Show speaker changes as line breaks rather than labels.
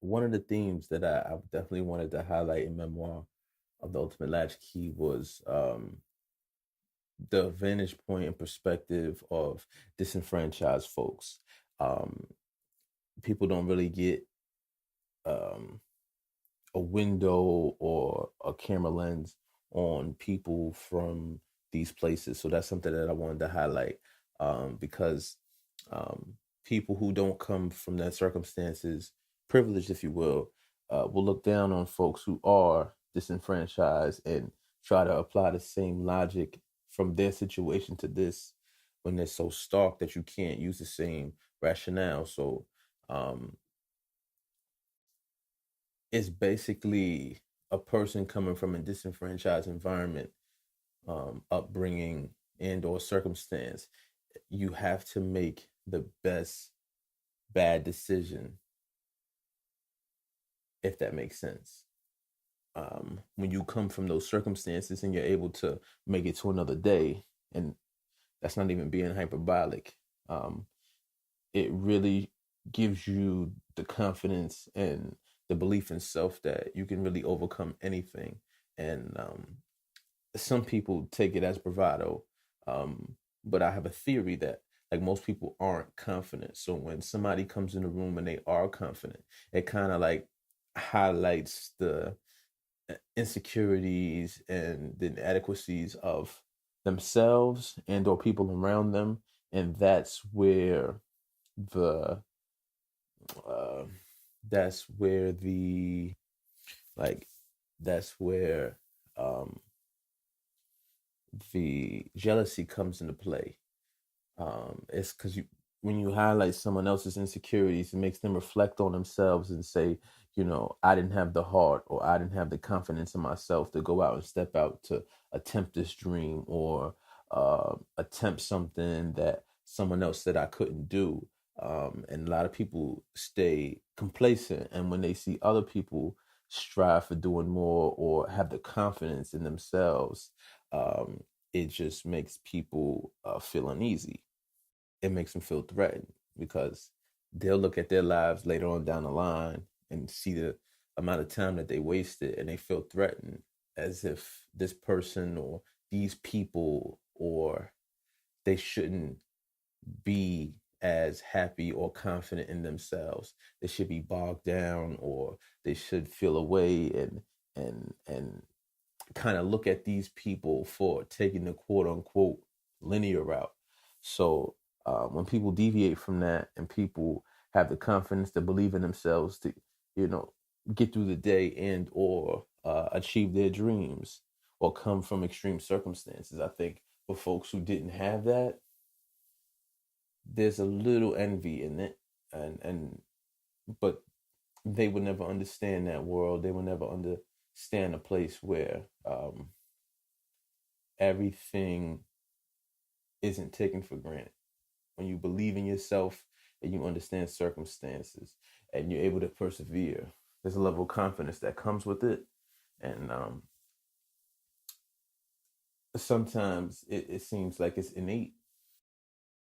one of the themes that I definitely wanted to highlight in Memoir of the Ultimate Latchkey was the vantage point and perspective of disenfranchised folks. Um, People don't really get um, a window or a camera lens on people from these places. So that's something that I wanted to highlight because um, people who don't come from that circumstances, privileged, if you will look down on folks who are disenfranchised and try to apply the same logic from their situation to this when they're so stark that you can't use the same rationale. So um, it's basically a person coming from a disenfranchised environment, upbringing, and or circumstance. You have to make the best bad decision, if that makes sense. When you come from those circumstances and you're able to make it to another day, and that's not even being hyperbolic, um, it really gives you the confidence and the belief in self that you can really overcome anything. And some people take it as bravado, um, but I have a theory that like most people aren't confident. So when somebody comes in the room and they are confident, it kind of like highlights the insecurities and the inadequacies of themselves and or people around them, and the uh, that's where the like that's where um the jealousy comes into play. It's because you when you highlight someone else's insecurities, it makes them reflect on themselves and say, I didn't have the heart or I didn't have the confidence in myself to go out and step out to attempt this dream or attempt something that someone else said I couldn't do. And a lot of people stay complacent, and when they see other people strive for doing more or have the confidence in themselves, um, it just makes people feel uneasy. It makes them feel threatened because they'll look at their lives later on down the line and see the amount of time that they wasted, and they feel threatened as if this person or these people or they shouldn't be as happy or confident in themselves. They should be bogged down, or they should feel away and kind of look at these people for taking the quote unquote linear route. So when people deviate from that and people have the confidence to believe in themselves to, you know, get through the day and or achieve their dreams or come from extreme circumstances, I think for folks who didn't have that, there's a little envy in it, and but they would never understand that world. They would never understand a place where everything isn't taken for granted. When you believe in yourself and you understand circumstances and you're able to persevere, there's a level of confidence that comes with it. And sometimes it seems like it's innate,